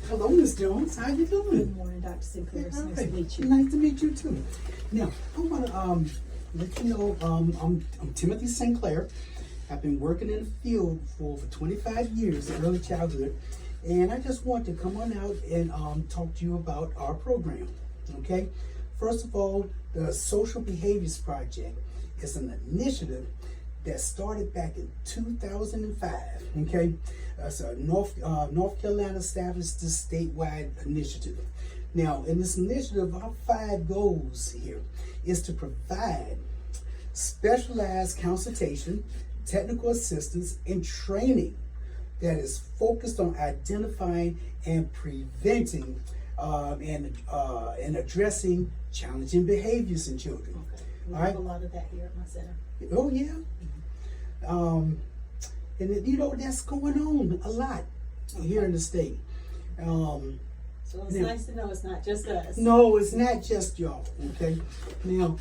Hello, Miss Jones. How you doing? Good morning, Dr. Sinclair. It's nice to meet you. Nice to meet you too. Now, I want to let you know I'm Timothy Sinclair. I've been working in the field for 25 years in early childhood, and I just want to come on out and talk to you about our program. Okay, first of all, the Social Behaviors Project is an initiative that started back in 2005. Okay, so North Carolina established this statewide initiative. Now, in this initiative, our 5 goals here is to provide specialized consultation, technical assistance, and training that is focused on identifying and preventing and addressing challenging behaviors in children. Okay. We All have right. a lot of that here at my center. Oh yeah. And you know, that's going on a lot here in the state. So it's Now- nice to know it's not just us. No, it's not just y'all. Okay. Now,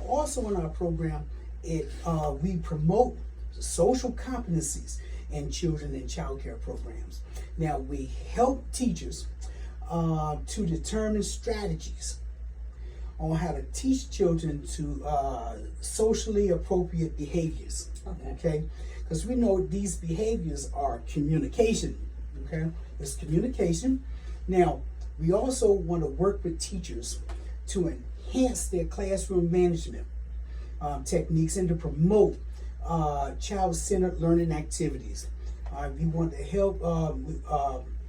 also in our program, we promote social competencies in children and child care programs. Now, we help teachers to determine strategies on how to teach children to socially appropriate behaviors. Okay, because we know these behaviors are communication. Okay, it's communication. Now, we also want to work with teachers to enhance their classroom management techniques and to promote child-centered learning activities. We want to help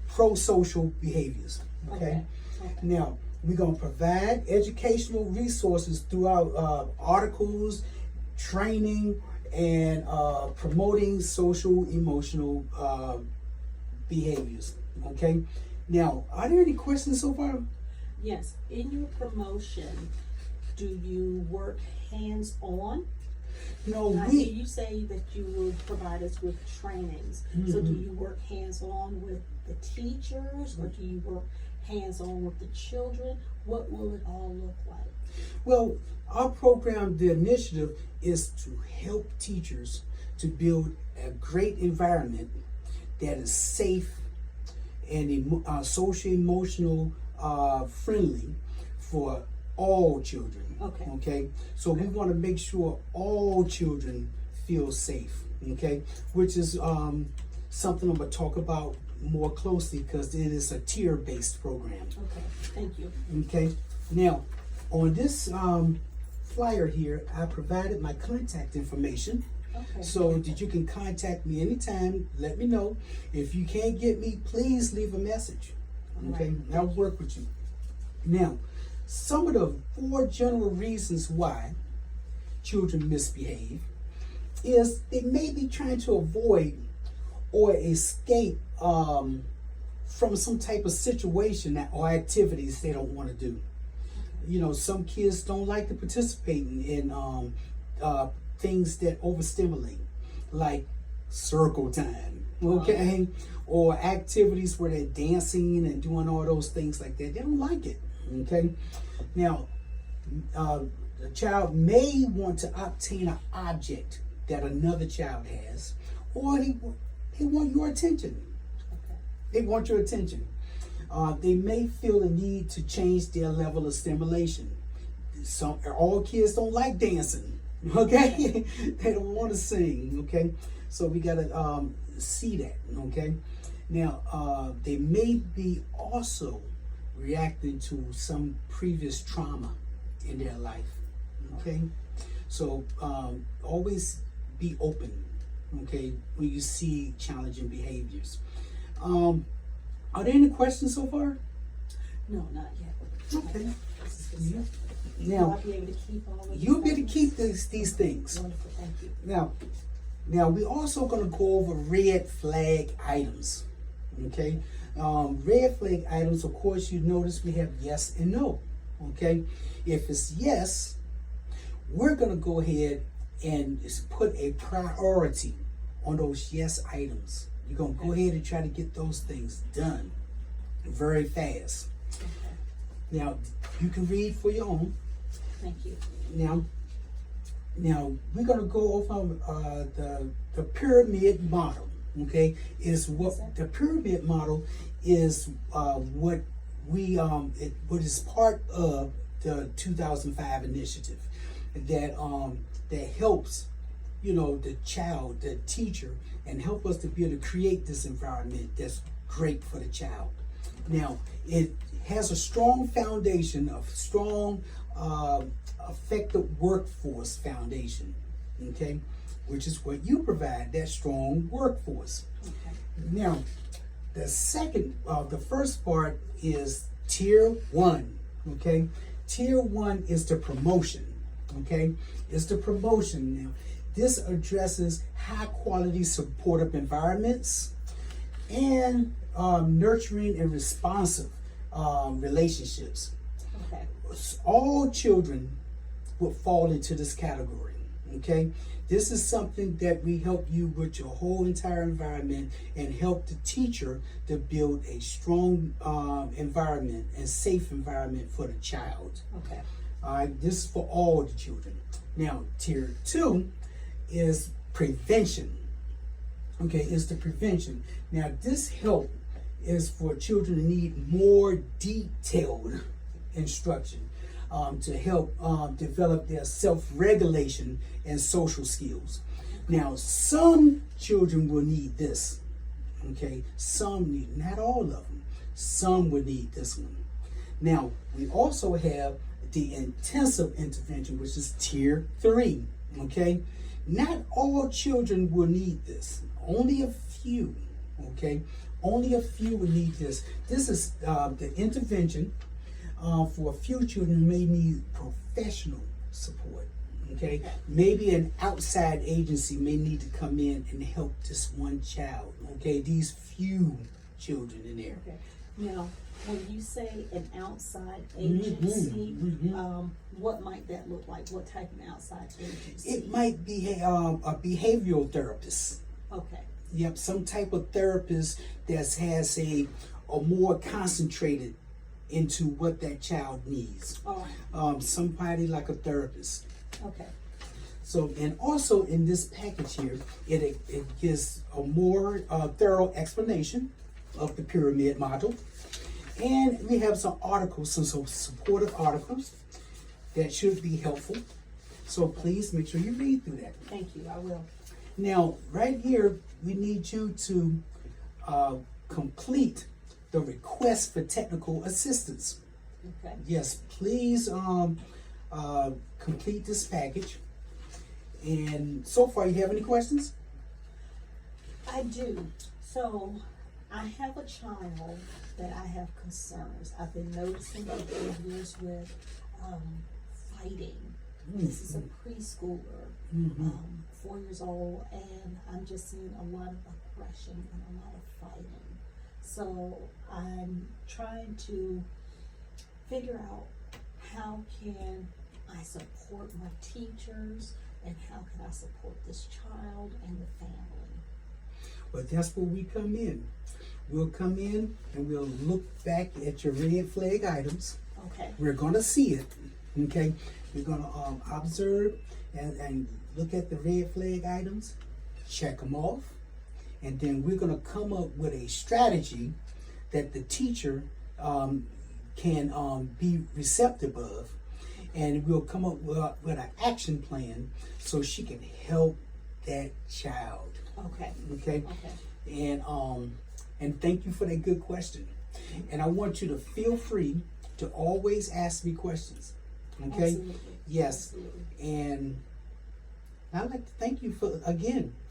pro-social behaviors. Okay. Now, we're going to provide educational resources throughout articles, training, and promoting social emotional behaviors. Okay. Now, are there any questions so far? Yes. In your promotion, do you work hands-on? No, I hear you say that you will provide us with trainings. So do you work hands-on with the teachers, or do you work hands-on with the children? What will it all look like? Well, our program, the initiative, is to help teachers to build a great environment that is safe and social emotional friendly for all children. Okay. So we want to make sure all children feel safe. Okay, which is something I'm going to talk about more closely because it is a tier-based program. Okay. Thank you. Okay. Now, on this flyer here, I provided my contact information. Okay. So that you can contact me anytime. Let me know. If you can't get me, please leave a message. Okay, Right. I'll work with you. Now, some of the 4 general reasons why children misbehave is they may be trying to avoid or escape from some type of situation or activities they don't want to do. You know, some kids don't like to participate in things that overstimulate, like circle time, okay? Or activities where they're dancing and doing all those things like that. They don't like it, okay? Now, the child may want to obtain an object that another child has, or they want your attention. Okay. They want your attention. They may feel the need to change their level of stimulation. All kids don't like dancing, okay? They don't want to sing, okay? So we gotta see that, okay? Now, they may be also reacting to some previous trauma in their life, okay? So always be open, okay, when you see challenging behaviors. Are there any questions so far? No, not yet. Okay. This is good stuff. Will Now, I be able to keep all of these you'll be able to things? keep these things. Wonderful, thank you. Now we're also going to go over red flag items. Okay, red flag items. Of course, you notice we have yes and no. Okay, if it's yes, we're going to go ahead and put a priority on those yes items. You're going to go ahead and try to get those things done very fast. Okay. Now, you can read for your own. Thank you. Now we're going to go over the pyramid model. okay, is what the pyramid model is. What what is part of the 2005 initiative that that helps, you know, the child, the teacher, and help us to be able to create this environment that's great for the child. Now, it has a strong foundation of strong, effective workforce foundation, okay, which is what you provide, that strong workforce. Okay. Now, the first part is tier 1, okay? Tier 1 is the promotion, okay? It's the promotion. Now, this addresses high quality supportive environments and nurturing and responsive relationships. Okay. All children will fall into this category, okay? This is something that we help you with your whole entire environment and help the teacher to build a strong environment and safe environment for the child. Okay. All right, this is for all the children. Now, tier 2 is prevention. Okay, it's the prevention. Now, this help is for children who need more detailed instruction to help develop their self-regulation and social skills. Now, some children will need this. Okay, some need, not all of them. Some will need this one. Now, we also have the intensive intervention, which is tier 3. Okay, not all children will need this. Only a few. Okay, only a few will need this. This is the intervention for a few children who may need professional support. Okay, maybe an outside agency may need to come in and help this one child. Okay, these few children in there. Okay. Now, when you say an outside agency, what might that look like? What type of outside agency? It might be a behavioral therapist. Okay. Yep, some type of therapist that has a more concentrated into what that child needs. All right. Somebody like a therapist. Okay. So, and also in this package here, it gives a more thorough explanation of the pyramid model. And we have some articles, some supportive articles that should be helpful. So please make sure you read through that. Thank you. I will. Now, right here, we need you to complete the request for technical assistance. Okay. Yes, please complete this package. And so far, you have any questions? I do. So, I have a child that I have concerns. I've been noticing behaviors with fighting. This is a preschooler, 4 years old, and I'm just seeing a lot of aggression and a lot of fighting. So I'm trying to figure out how can I support my teachers and how can I support this child and the family. Well, that's where we come in. We'll come in and we'll look back at your red flag items. Okay. We're going to see it. Okay. We're going to observe and look at the red flag items, check them off, and then we're going to come up with a strategy that the teacher can be receptive of, and we'll come up with an action plan so she can help that child. Okay. Okay. Okay. And thank you for that good question. And I want you to feel free to always ask me questions. Okay. Absolutely. Yes. Absolutely. And I'd like to thank you for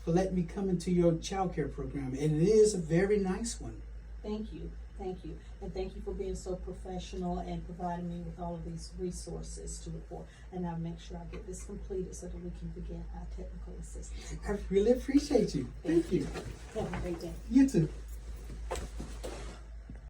letting me come into your child care program. And it is a very nice one. Thank you. Thank you. And thank you for being so professional and providing me with all of these resources to look for. And I'll make sure I get this completed so that we can begin our technical assistance. I really appreciate you. Thank you. Have a great day. You too.